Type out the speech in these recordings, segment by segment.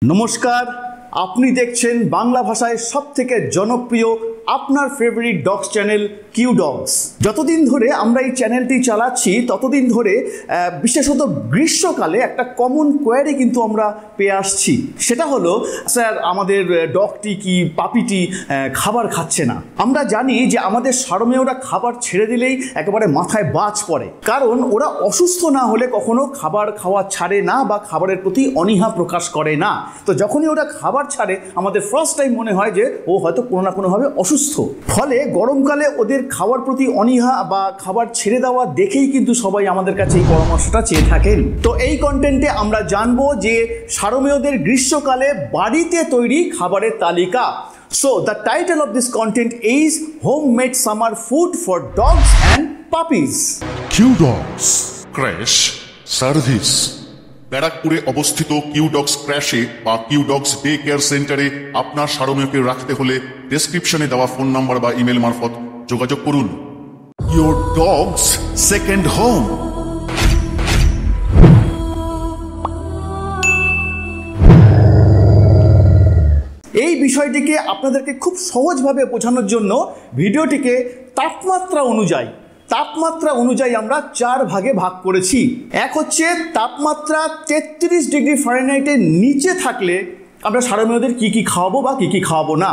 নমস্কার, আপনি দেখছেন বাংলা ভাষায় সবথেকে জনপ্রিয় আপনার favourite dogs channel Q dogs. যতদিন ধরে আমরা এই চ্যানেলটি চালাচ্ছি ততদিন ধরে বিশেষত গ্রীষ্মকালে একটা কমন কোয়ারি কিন্তু আমরা পেয়ে আসছি। সেটা হলো, স্যার আমাদের ডগটি কি পাপিটি খাবার খাচ্ছে না। আমরা জানি যে আমাদের সারমেয়রা খাবার ছেড়ে দিলেই একেবারে মাথায় বাজ পড়ে, কারণ ওরা অসুস্থ না হলে কখনো খাবার খাওয়া ছাড়ে না বা খাবারের প্রতি অনীহা প্রকাশ করে না। তো যখনই ওরা খাবার ছাড়ে আমাদের ফার্স্ট টাইম মনে হয় যে ও হয়তো কোনো না কোনোভাবে অসুস্থ। ফলে গরমকালে ওদের খাওয়ার প্রতি অনীহা বা খাবার ছেড়ে দেওয়া দেখেই কিন্তু সবাই আমাদের কাছে এই পরামর্শটা চেয়ে থাকেন। তো এই কন্টেন্টে আমরা জানবো যে সারমেয়দের গ্রীষ্মকালে বাড়িতে তৈরি খাবারের তালিকা। So the title of this content is Homemade Summer Food for Dogs and Puppies. QDogs creche service. ব্যারাকপুরে অবস্থিত কিউডগস ক্র্যাশে বা কিউডগস ডে কেয়ার সেন্টারে আপনার সারমেয়কে রাখতে হলে ডেসক্রিপশনে দেওয়া ফোন নাম্বার বা ইমেল মারফত যোগাযোগ করুন। Your dogs second home. এই বিষয়টিকে আপনাদেরকে খুব সহজভাবে বোঝানোর জন্য ভিডিওটিকে তাপমাত্রা অনুযায়ী আমরা 4 ভাগে ভাগ করেছি। এক হচ্ছে তাপমাত্রা 33 ডিগ্রি ফারেনহাইটের নিচে থাকলে আমরা সারমেয়দের কি কি খাওয়াবো বা কি কি খাওয়াবো না।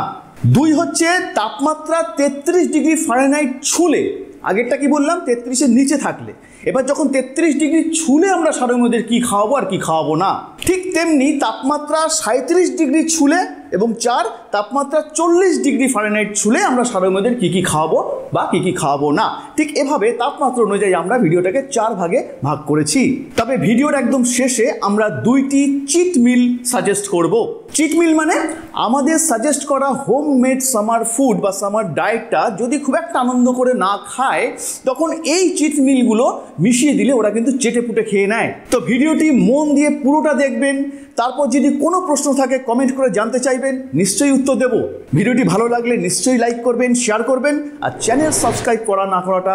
2 হচ্ছে তাপমাত্রা 33 ডিগ্রি ফারেনহাইট ছুলে, আগেরটা কি বললাম 33-এর নিচে থাকলে, এবার যখন 33 ডিগ্রি ছুলে আমরা সারমেয়দের কি খাওয়াবো আর কি খাওয়াবো না। ঠিক তেমনি তাপমাত্রা 37 ডিগ্রি ছুলে এবং 4 তাপমাত্রা 40 ডিগ্রি ফারেনহাইট ছুলে আমরা সারমেয়দের কি কি খাওয়াবো বা কি কি খাওয়াবো না। ঠিক এভাবে তাপমাত্রা অনুযায়ী আমরা ভিডিওটাকে 4 ভাগে ভাগ করেছি। তবে ভিডিওর একদম শেষে আমরা 2টি চিট মিল সাজেস্ট করব। চিট মিল মানে আমাদের সাজেস্ট করা হোমমেড সামার ফুড বা সামার ডায়েটটা যদি খুব একটা আনন্দ করে না খায়, তখন এই চিট মিলগুলো মিশিয়ে দিলে ওরা কিন্তু চেটে পুটে খেয়ে নেয়। তো ভিডিওটি মন দিয়ে পুরোটা দেখবেন, তারপর যদি কোনো প্রশ্ন থাকে কমেন্ট করে জানতে চাইবেন, নিশ্চয়ই উত্তর দেব। ভিডিওটি ভালো লাগলে নিশ্চয়ই লাইক করবেন, শেয়ার করবেন, আর চ্যানেল সাবস্ক্রাইব করা না করাটা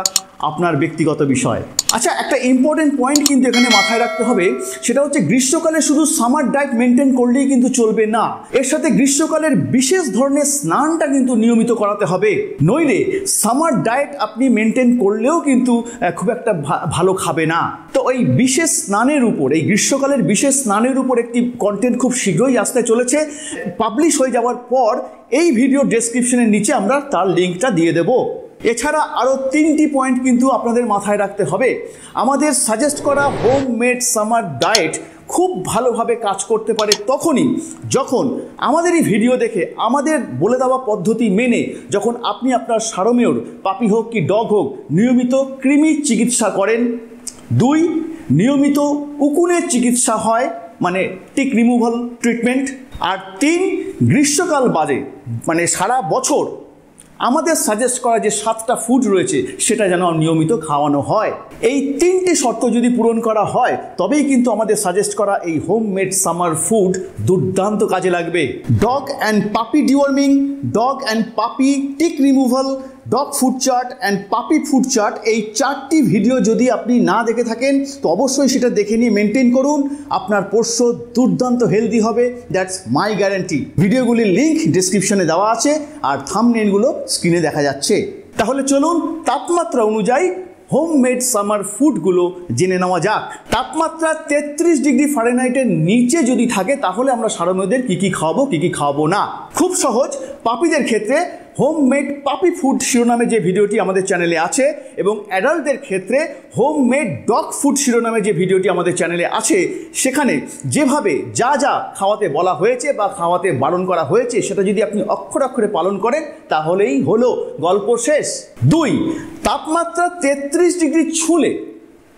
আপনার ব্যক্তিগত বিষয়। আচ্ছা, একটা ইম্পর্টেন্ট পয়েন্ট কিন্তু এখানে মাথায় রাখতে হবে, সেটা হচ্ছে গ্রীষ্মকালে শুধু সামার ডায়েট মেনটেন করলেই কিন্তু চলবে না, এর সাথে গ্রীষ্মকালের বিশেষ ধরনের স্নানটা কিন্তু নিয়মিত করাতে হবে। নইলে সামার ডায়েট আপনি মেনটেন করলেও কিন্তু খুব একটা ভালো খাবে না। তো এই বিশেষ স্নানের উপর, এই গ্রীষ্মকালের বিশেষ স্নানের উপর একটি কন্টেন্ট খুব শীঘ্রই আসতে চলেছে। পাবলিশ হয়ে যাওয়ার পর এই ভিডিও ডেসক্রিপশনের নিচে আমরা তার লিঙ্কটা দিয়ে দেব। এছাড়া আরও 3টি পয়েন্ট কিন্তু আপনাদের মাথায় রাখতে হবে। আমাদের সাজেস্ট করা হোমমেড সামার ডায়েট খুব ভালোভাবে কাজ করতে পারে তখনই যখন আমাদের এই ভিডিও দেখে, আমাদের বলে দেওয়া পদ্ধতি মেনে যখন আপনি আপনার সারমেয়র, পাপি হোক কি ডগ হোক, নিয়মিত কৃমি চিকিৎসা করেন। 2, নিয়মিত উকুনের চিকিৎসা হয়, মানে টিক রিমুভাল ট্রিটমেন্ট। আর 3, গ্রীষ্মকাল বাদে মানে সারা বছর আমাদের সাজেস্ট করা যে 7টা ফুড রয়েছে সেটা যেন নিয়মিত খাওয়ানো হয়। এই 3টি শর্ত যদি পূরণ করা হয় তবেই কিন্তু আমাদের সাজেস্ট করা এই হোমমেড সামার ফুড দুর্দান্ত কাজে লাগবে। ডগ অ্যান্ড পাপি ডিওয়ার্মিং, ডগ অ্যান্ড পাপি tick removal, dog food chart and পাপি ফুড চার্ট, এই 4টি ভিডিও যদি আপনি না দেখে থাকেন তো অবশ্যই সেটা দেখে নিয়ে মেনটেন করুন। আপনার পোষ্য দুর্দান্ত হেলদি হবে, দ্যাটস মাই গ্যারান্টি। ভিডিওগুলির লিঙ্ক ডিসক্রিপশনে দেওয়া আছে আর থাম্বনেইলগুলো স্ক্রিনে দেখা যাচ্ছে। তাহলে চলুন তাপমাত্রা অনুযায়ী হোমমেড সামার ফুডগুলো জেনে নেওয়া যাক। তাপমাত্রা 33 ডিগ্রি ফারেনহাইটের নিচে যদি থাকে তাহলে আমরা সারমেয়দের কী কী খাওয়াবো, কী কী খাওয়াবো না। খুব সহজ, পাপিদের ক্ষেত্রে হোমমেড পাপি ফুড শিরোনামে যে ভিডিওটি আমাদের চ্যানেলে আছে, এবং অ্যাডাল্টদের ক্ষেত্রে হোমমেড ডগ ফুড শিরোনামে যে ভিডিওটি আমাদের চ্যানেলে আছে, সেখানে যেভাবে যা যা খাওয়াতে বলা হয়েছে বা খাওয়াতে বারণ করা হয়েছে সেটা যদি আপনি অক্ষরে অক্ষরে পালন করেন তাহলেই হলো, গল্প শেষ। 2, তাপমাত্রা 33 ডিগ্রি ছুলে,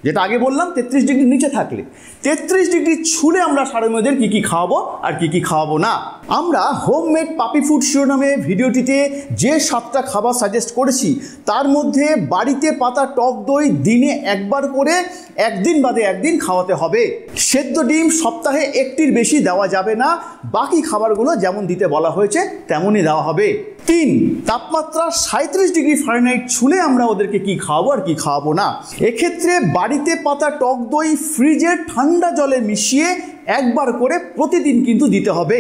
যেটা আগে বললাম 33 ডিগ্রির নিচে থাকলে, 33 ডিগ্রি ছুলে আমরা সারমেয়দের কী কী খাওয়াবো আর কী কী খাওয়াবো না। আমরা হোমমেড পাপি ফুড শিরোনামে ভিডিওটিতে যে 7টা খাবার সাজেস্ট করেছি তার মধ্যে বাড়িতে পাতা টক দই দিনে 1বার করে 1 দিন বাদে 1 দিন খাওয়াতে হবে। সেদ্ধ ডিম সপ্তাহে 1টির বেশি দেওয়া যাবে না, বাকি খাবারগুলো যেমন দিতে বলা হয়েছে তেমনই দেওয়া হবে। 3, তাপমাত্রা 37 ডিগ্রি ফারেনহাইট ছুলে আমরা ওদেরকে কি খাওয়াবো আর কি খাওয়াবো না। এক্ষেত্রে বাড়ি বাড়িতে পাতা টক দই ফ্রিজে ঠান্ডা জলে মিশিয়ে একবার করে প্রতিদিন কিন্তু দিতে হবে।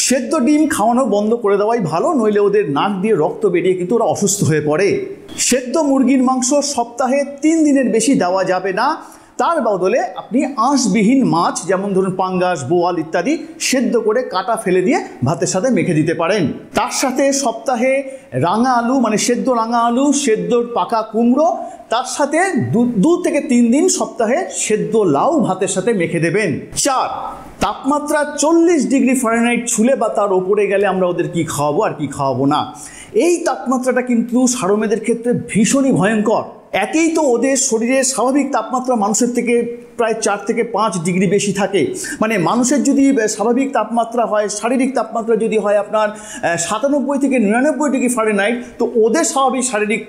সেদ্ধ ডিম খাওয়ানো বন্ধ করে দেওয়াই ভালো, নইলে ওদের নাক দিয়ে রক্ত বেরিয়ে কিন্তু ওরা অসুস্থ হয়ে পড়ে। সেদ্ধ মুরগির মাংস সপ্তাহে 3 দিনের বেশি দেওয়া যাবে না। তার বদলে আপনি আঁশবিহীন মাছ যেমন ধরুন পাঙ্গাস, বোয়াল ইত্যাদি সেদ্ধ করে কাটা ফেলে দিয়ে ভাতের সাথে মেখে দিতে পারেন। তার সাথে সপ্তাহে রাঙা আলু মানে সেদ্ধ রাঙা আলু, সেদ্ধ পাকা কুমড়ো, তার সাথে 2 থেকে 3 দিন সপ্তাহে সেদ্ধ লাউ ভাতের সাথে মেখে দেবেন। 4, তাপমাত্রা 40 ডিগ্রি ফারেনহাইট ছুলে বা তার ওপরে গেলে আমরা ওদের কি খাওয়াবো আর কি খাওয়াবো না। এই তাপমাত্রাটা কিন্তু ষাঁড়মেয়েদের ক্ষেত্রে ভীষণই ভয়ঙ্কর। একেই তো ওদের শরীরের স্বাভাবিক তাপমাত্রা মানুষের থেকে প্রায় 4 থেকে 5 ডিগ্রি বেশি থাকে। মানে মানুষের যদি স্বাভাবিক তাপমাত্রা হয়, শারীরিক তাপমাত্রা যদি হয় আপনার 97 থেকে 99 ডিগ্রি ফারেনহাইট, তো ওদের স্বাভাবিক শারীরিক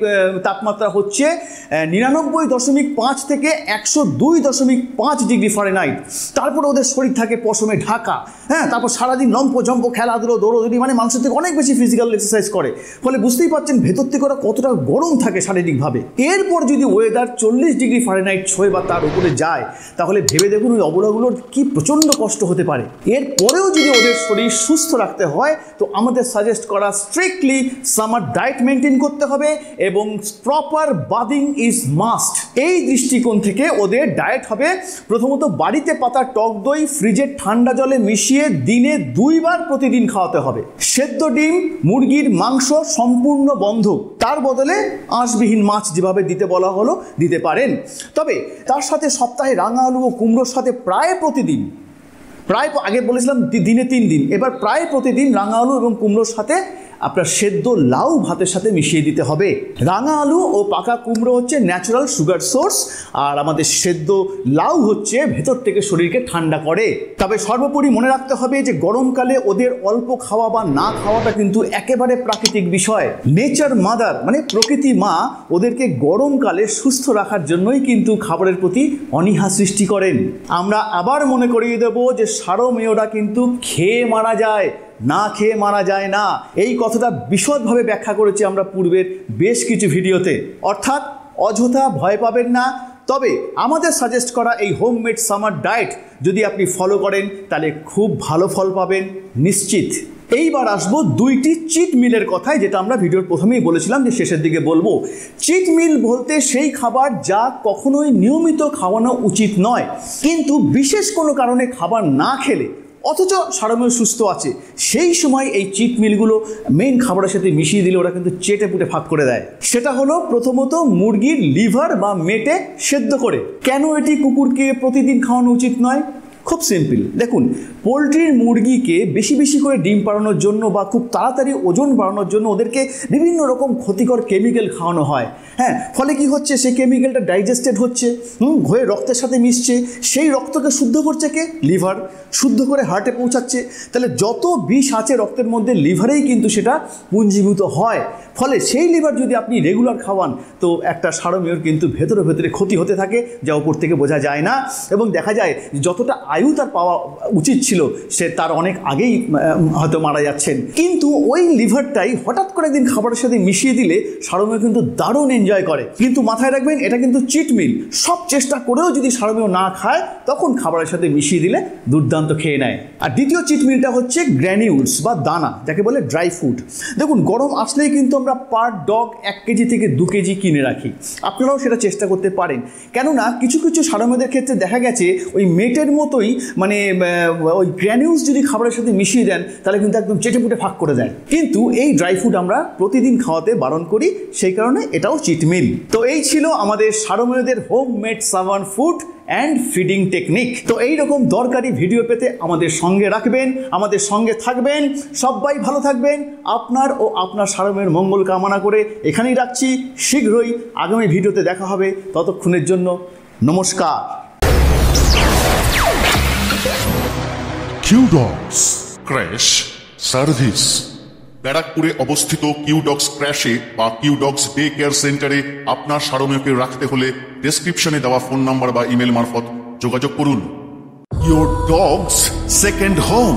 তাপমাত্রা হচ্ছে 99.5 থেকে 102.5 ডিগ্রি ফারেনহাইট। তারপরে ওদের শরীর থাকে পশমে ঢাকা, হ্যাঁ, তারপর সারাদিন লম্পঝম্প খেলাধুলো দৌড়োদৌড়ি, মানে মানুষের থেকে অনেক বেশি ফিজিক্যাল এক্সারসাইজ করে, ফলে বুঝতেই পারছেন ভেতর থেকে ওরা কতটা গরম থাকে শারীরিকভাবে। এরপর যদি ওয়েদার 40 ডিগ্রি ফারেনহাইট ছোঁয় বা তার উপরে যায়, তাহলে ভেবে দেখুন ওই অবলাগুলোর কি প্রচণ্ড কষ্ট হতে পারে। এরপরেও যদি ওদের শরীর সুস্থ রাখতে হয়, তো আমাদের সাজেস্ট করা স্ট্রিক্টলি সামার ডায়েট মেনটেন করতে হবে এবং প্রপার বাদিং ইজ মাস্ট। এই দৃষ্টিকোণ থেকে ওদের ডায়েট হবে প্রথমত বাড়িতে পাতা টক দই ফ্রিজে ঠান্ডা জলে মিশিয়ে দিনে 2 বার প্রতিদিন খাওয়াতে হবে। সেদ্ধ ডিম, মুরগির মাংস সম্পূর্ণ বন্ধ। তার বদলে আঁশবিহীন মাছ যেভাবে দিতে বলা হলো দিতে পারেন। তবে তার সাথে সপ্তাহে রাঙা আলু ও কুমড়োর সাথে প্রায় প্রতিদিন, আগে বলেছিলাম দিনে 3 দিন, এবার প্রায় প্রতিদিন রাঙা আলু এবং কুমড়োর সাথে আপনার সেদ্ধ লাউ ভাতের সাথে মিশিয়ে দিতে হবে। রাঙা আলু ও পাকা কুমড়ো হচ্ছে ন্যাচারাল সুগার সোর্স, আর আমাদের সেদ্ধ লাউ হচ্ছে ভেতর থেকে শরীরকে ঠান্ডা করে। তবে সর্বোপরি মনে রাখতে হবে যে গরমকালে ওদের অল্প খাওয়া বা না খাওয়াটা কিন্তু একেবারে প্রাকৃতিক বিষয়। নেচার মাদার মানে প্রকৃতি মা ওদেরকে গরমকালে সুস্থ রাখার জন্যই কিন্তু খাবারের প্রতি অনীহা সৃষ্টি করেন। আমরা আবার মনে করিয়ে দেব যে ষাঁড়মেয়েরা কিন্তু খেয়ে মারা যায়, না খেয়ে মারা যায় না। এই কথাটা বিশদভাবে ব্যাখ্যা করেছি আমরা পূর্বের বেশ কিছু ভিডিওতে। অর্থাৎ অযথা ভয় পাবেন না। তবে আমাদের সাজেস্ট করা এই হোমমেড সামার ডায়েট যদি আপনি ফলো করেন তাহলে খুব ভালো ফল পাবেন নিশ্চিত। এইবার আসবো 2টি চিট মিলের কথায়, যেটা আমরা ভিডিওর প্রথমেই বলেছিলাম যে শেষের দিকে বলবো। চিট মিল বলতে সেই খাবার যা কখনোই নিয়মিত খাওয়ানো উচিত নয়, কিন্তু বিশেষ কোনো কারণে খাবার না খেলে অথচ ষাঁড়মেয় সুস্থ আছে, সেই সময় এই চিট মিলগুলো মেইন খাবারের সাথে মিশিয়ে দিলে ওরা কিন্তু চেটে পুটে ভাগ করে দেয়। সেটা হলো প্রথমত মুরগির লিভার বা মেটে সেদ্ধ করে। কেন এটি কুকুরকে প্রতিদিন খাওয়ানো উচিত নয়? খুব সিম্পল। দেখুন, পোলট্রির মুরগিকে বেশি বেশি করে ডিম পাড়ানোর জন্য বা খুব তাড়াতাড়ি ওজন বাড়ানোর জন্য ওদেরকে বিভিন্ন রকম ক্ষতিকর কেমিক্যাল খাওয়ানো হয়। হ্যাঁ, ফলে কি হচ্ছে, সেই কেমিক্যালটা ডাইজেস্টেড হচ্ছে, হয়ে রক্তের সাথে মিশছে, সেই রক্তকে শুদ্ধ করছে কে? লিভার। শুদ্ধ করে হার্টে পৌঁছাচ্ছে। তাহলে যত বিষ আছে রক্তের মধ্যে লিভারেই কিন্তু সেটা পুঞ্জীভূত হয়। ফলে সেই লিভার যদি আপনি রেগুলার খাওয়ান, তো একটা ষাঁড়মেয়ের কিন্তু ভেতরে ভেতরে ক্ষতি হতে থাকে, যা উপর থেকে বোঝা যায় না। এবং দেখা যায় যতটা আয়ু তার পাওয়া উচিত ছিল সে তার অনেক আগেই হয়তো মারা যাচ্ছেন। কিন্তু ওই লিভারটাই হঠাৎ করে একদিন খাবারের সাথে মিশিয়ে দিলে ষাঁড়মেয় কিন্তু দারুণ এনজয় করে। কিন্তু মাথায় রাখবেন, এটা কিন্তু চিট মিল। সব চেষ্টা করেও যদি ষাঁড়মেয় না খায়, তখন খাবারের সাথে মিশিয়ে দিলে দুর্দান্ত খেয়ে নেয়। আর দ্বিতীয় চিট মিলটা হচ্ছে গ্র্যানিউলস বা দানা, যাকে বলে ড্রাই ফুড। দেখুন, গরম আসলেই কিন্তু আমরা পার ডগ 1 কেজি থেকে 2 কেজি কিনে রাখি। আপনারাও সেটা চেষ্টা করতে পারেন। কেননা কিছু কিছু ষাঁড়মেয়েদের ক্ষেত্রে দেখা গেছে ওই মেটের মতোই মানে ওই গ্র্যানিউলস যদি খাবারের সাথে মিশিয়ে দেন তাহলে কিন্তু একদম চেটেপুটে ভাগ করে দেয়। কিন্তু এই ড্রাই ফুড আমরা প্রতিদিন খাওয়াতে বারণ করি, সেই কারণে এটাও চিট মিল। তো এই ছিল আমাদের ষাঁড়মেয়েদের হোমমেড সাভান ফুড অ্যান্ড ফিডিং টেকনিক। তো এইরকম দরকারি ভিডিও পেতে আমাদের সঙ্গে রাখবেন, আমাদের সঙ্গে থাকবেন। সবাই ভালো থাকবেন। আপনার ও আপনার ষাঁড়মেয়ের মঙ্গল কামনা করে এখানেই রাখছি। শীঘ্রই আগামী ভিডিওতে দেখা হবে। ততক্ষণের জন্য নমস্কার। কিউডগস ক্র্যাশ সার্ভিস। ব্যারাকপুরে অবস্থিত কিউডগস ক্র্যাশে বা কিউডগস ডে কেয়ার সেন্টারে আপনার ষাঁড়মেয়কে রাখতে হলে ডেসক্রিপশনে দেওয়া ফোন নাম্বার বা ইমেল মারফত যোগাযোগ করুন। Your dogs second home.